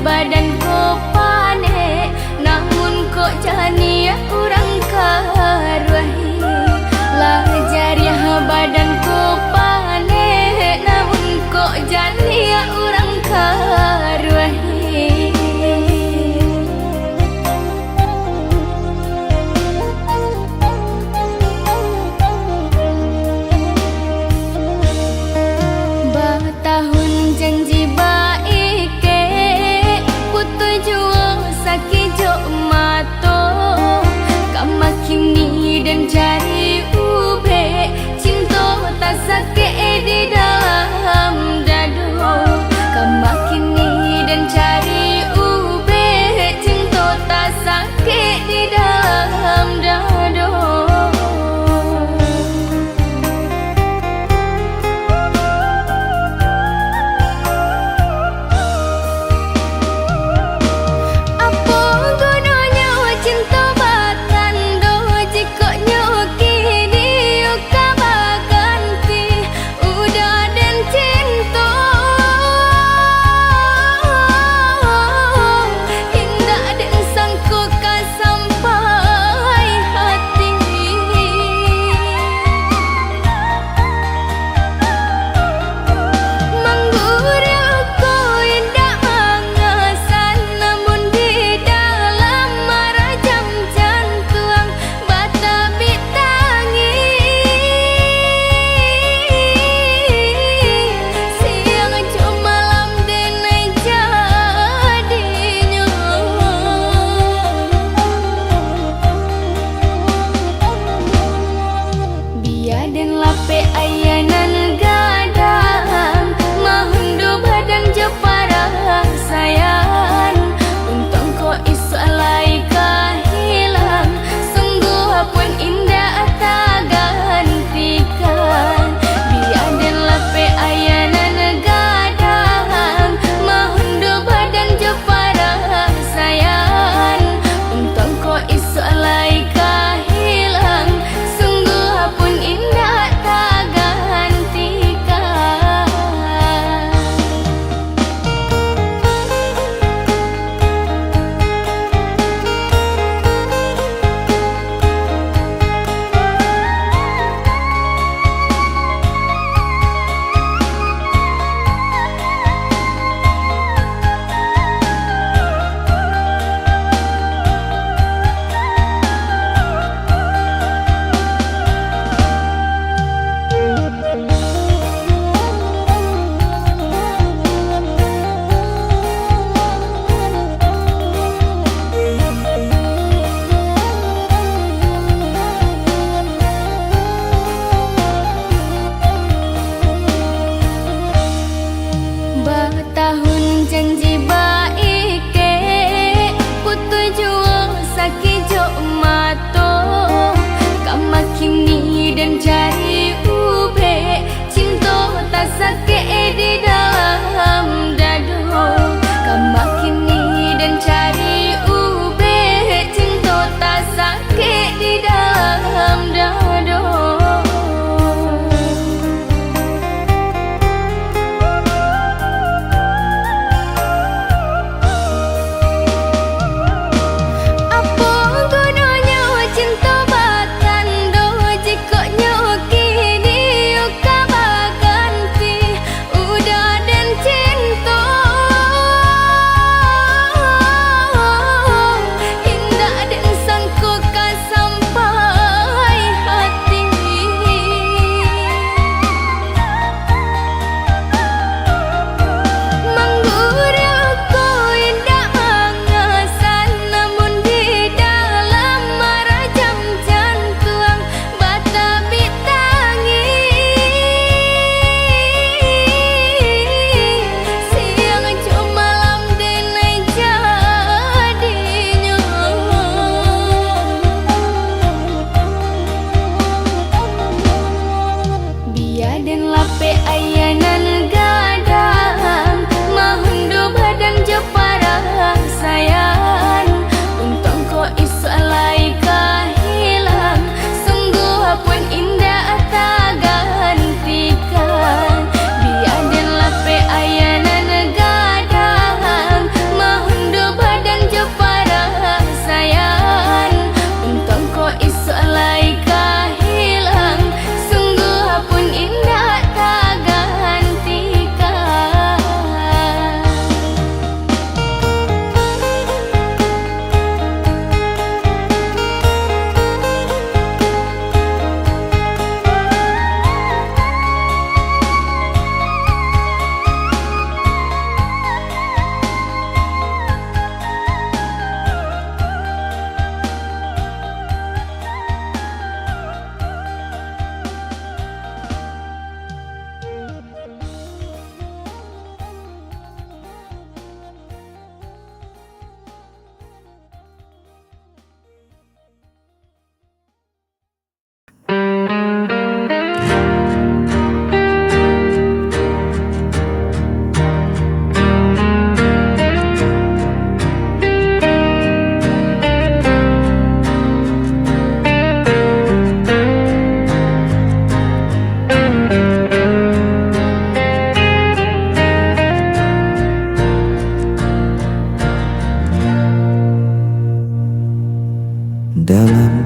badan ko pane, namun kok jani urang karuahi. Lah jariah badan ko pane, namun kok jani urang karuahi. Tahun janji baik ke putu juo saki jo mato,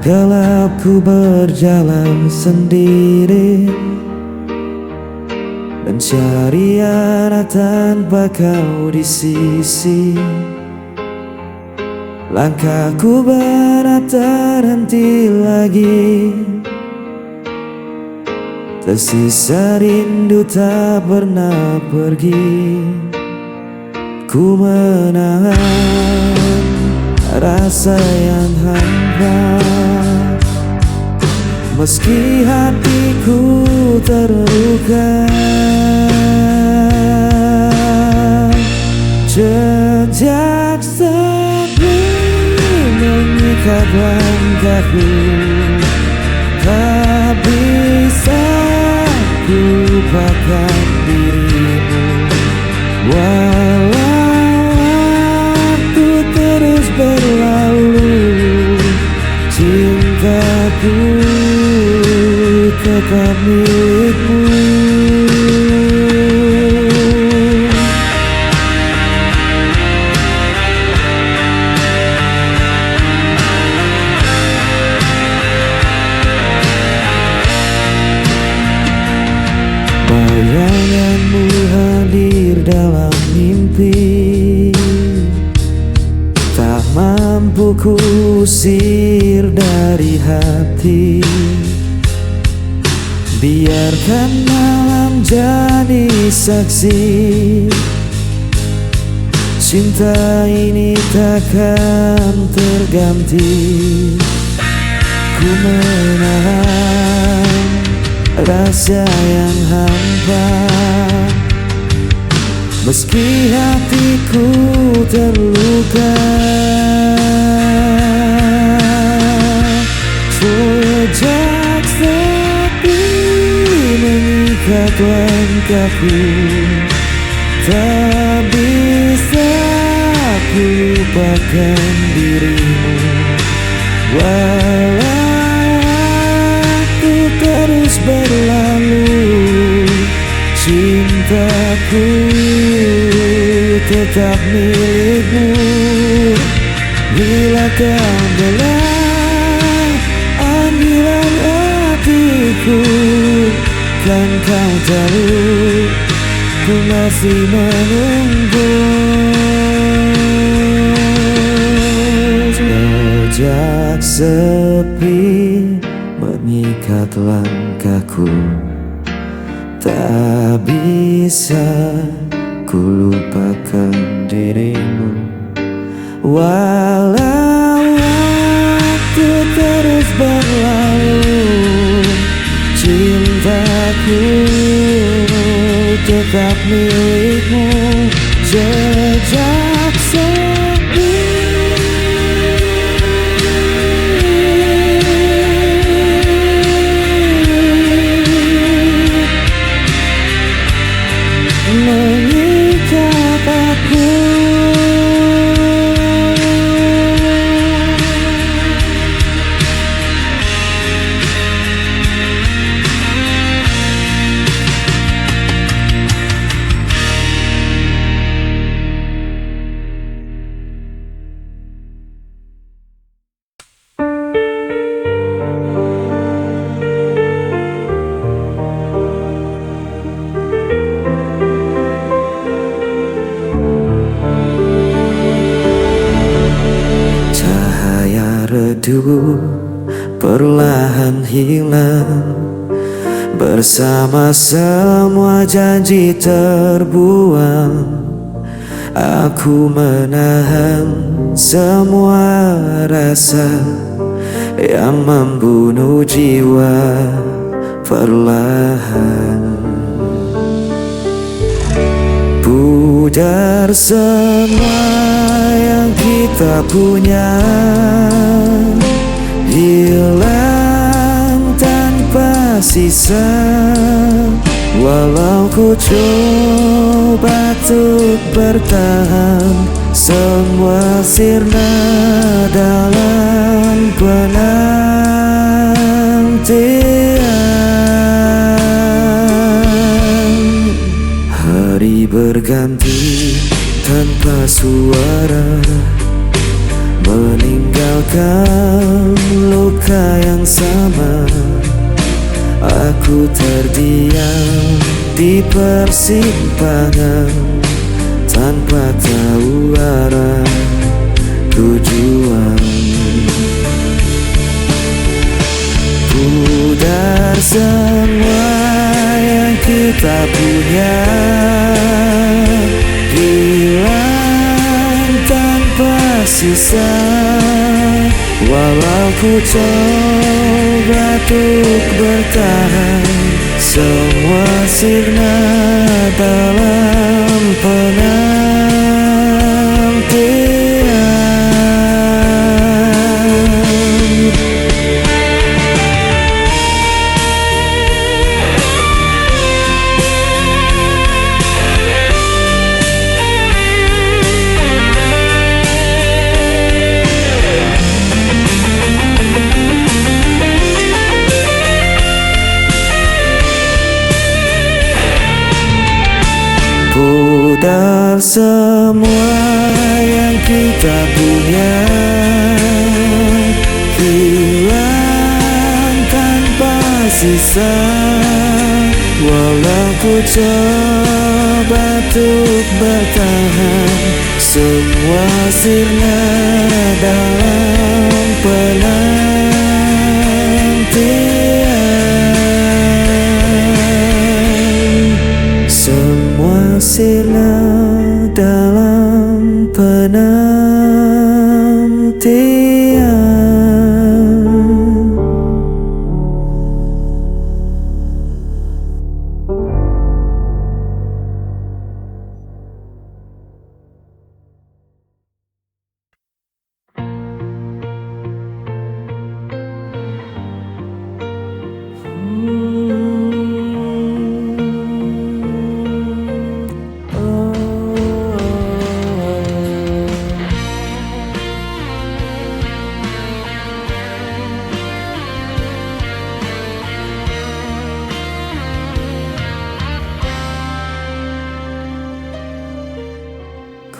gelap ku berjalan sendiri, mencari arah tanpa kau di sisi. Langkahku berat terhenti lagi, tersisa rindu tak pernah pergi. Ku menahan rasa yang hampa, meski hatiku terluka. Jejak sepi mengikat langkahku, tak bisa ku lupakan dirimu. Walau waktu terus berlalu, cintaku tetap milikmu. Bayanganmu hadir dalam mimpi, tak mampu kusir dari hati. Biarkan malam jadi saksi, cinta ini takkan terganti. Ku menahan rasa yang hampa, meski hatiku terluka. Jejak sepi mengikat langkahku, tak bisa ku lupakan dirimu. Walau waktu terus berlalu, cintaku tetap milikmu. Bila kau adalah panggilan hatiku, kan kau tahu ku masih menunggu. Jejak sepi mengikat langkahku, tak bisa ku lupakan dirimu. Walau waktu terus berlalu, cintaku tetap milikmu. Jejak sepi mengikat aku. Perlahan hilang bersama semua janji terbuang. Aku menahan semua rasa yang membunuh jiwa perlahan. Pudar semua yang kita punya, hilang tanpa sisa. Walau ku coba untuk bertahan, semua sirna dalam penantian. Hari berganti tanpa suara, meninggalkan luka luka yang sama. Aku terdiam di persimpangan tanpa tahu arah tujuan. Pudar semua yang kita punya, hilang tanpa sisa. Walau ku coba untuk bertahan, semua sirna dalam penantian. Pudar semua yang kita punya, hilang tanpa sisa. Walau ku coba untuk bertahan, semua sirna dalam penantian. Semua sirna dalam penantian.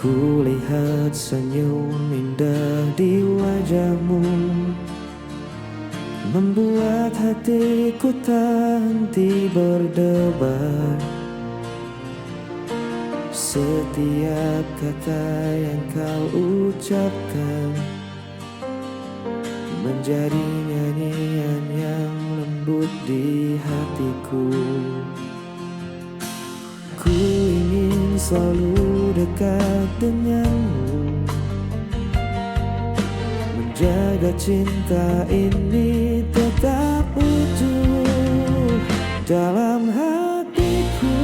Ku lihat senyum indah di wajahmu, membuat hatiku tak henti berdebar. Setiap kata yang kau ucapkan menjadi nyanyian yang lembut di hatiku. Ku ingin selalu dekat denganmu, menjaga cinta ini tetap utuh. Dalam hatiku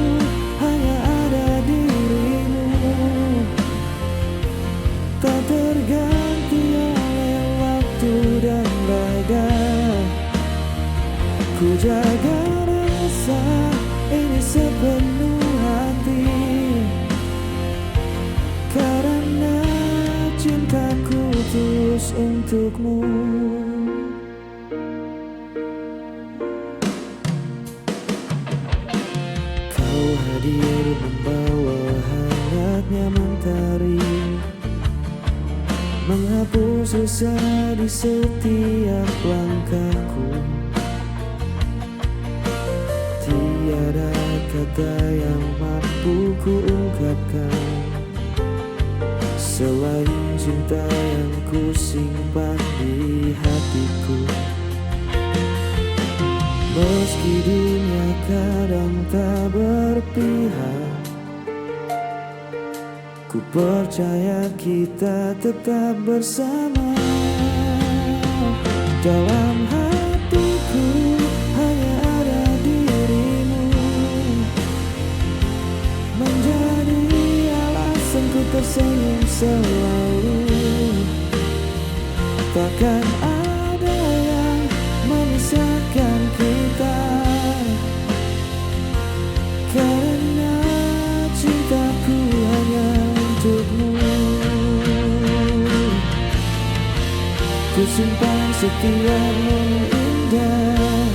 hanya ada dirimu, tak terganti oleh waktu dan badai. Ku jaga rasa ini sepenuh hati, karena cintaku tulus untukmu. Kau hadir membawa hangatnya mentari, menghapus susah di setiap langkahku. Tiada kata yang mampu ku ungkapkan selain cinta yang ku simpan di hatiku. Meski dunia kadang tak berpihak, ku percaya kita tetap bersama. Dalam hatiku hanya ada dirimu, menjadi alasanku tersenyum selalu. Takkan ada yang memisahkan kita, karena cintaku hanya untukmu. Ku simpan setiap momen indah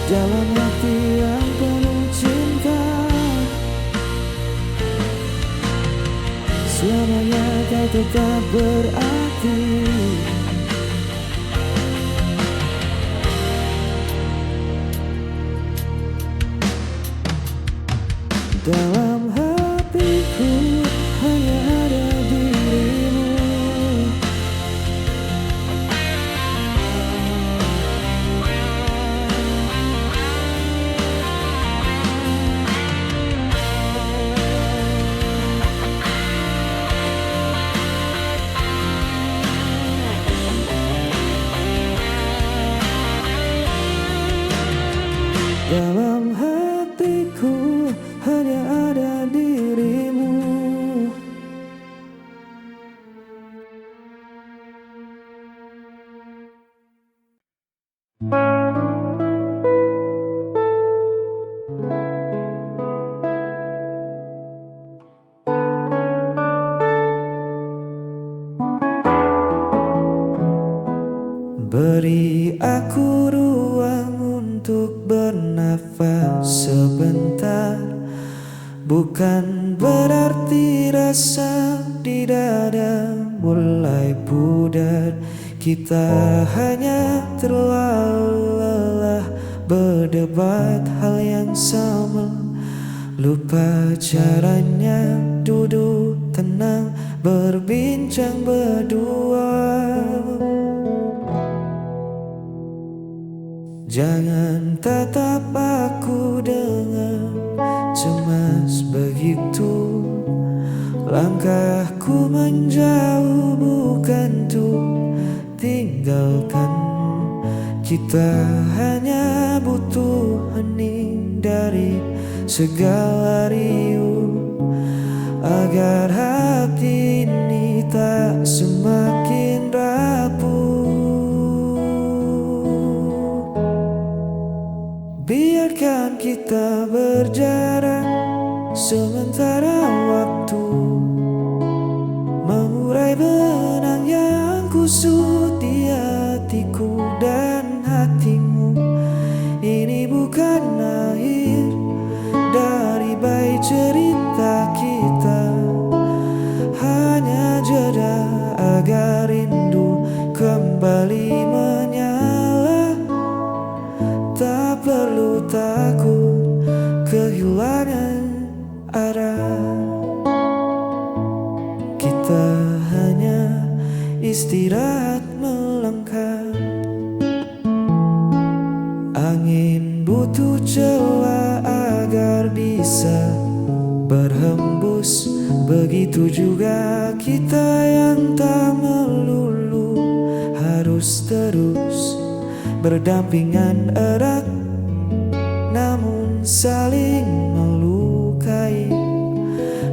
dalam hati yang penuh cinta. selamanya kau tetap berarti. Dalam hatiku hanya ada dirimu. Dalam hatiku hanya ada dirimu. Beri aku ruang untuk bernafas sebentar. Bukan berarti rasa di dada mulai pudar. Kita hanya terlalu lelah berdebat hal yang sama. Lupa caranya duduk tenang berbincang berdua. Jangan tatap aku dengan cemas begitu. Langkahku menjauh bukan untuk tinggalkan. Kita hanya butuh hening dari segala riuh, agar hati ini tak semakin rapuh. Biarkan kita berjarak sementara waktu mengurai benang yang kusut di hatiku dan hatimu. Ini bukan akhir dari baik cerita kita, hanya jeda agar rindu kembali menyala. Tak perlu takut kehilangan arah. Kita hanya istirahat melangkah. Angin butuh celah agar bisa berhembus. Begitu juga kita yang tak melulu harus terus berdampingan erat, namun saling melukai.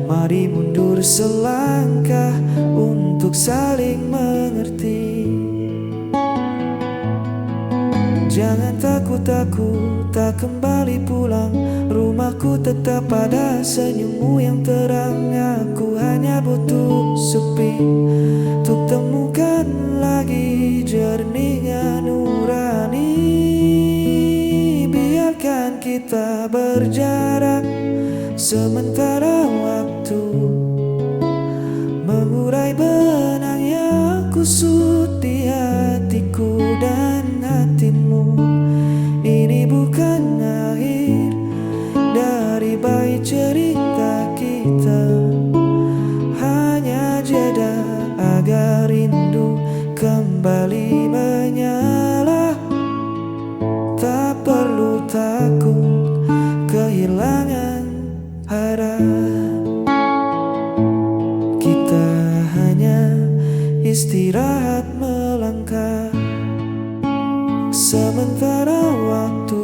Mari mundur selangkah untuk saling mengerti. Jangan takut aku tak kembali pulang. Rumahku tetap pada senyummu yang terang. Aku hanya butuh sepi untuk temukan lagi jernihnya nurani. Biarkan kita berjarak sementara waktu mengurai benang yang kusut di hatiku dan hatimu. Ini bukan akhir dari baik cerita kita, hanya jeda agar rindu kembali menyala. Tak perlu takut kehilangan arah. Kita hanya istirahat melangkah sementara waktu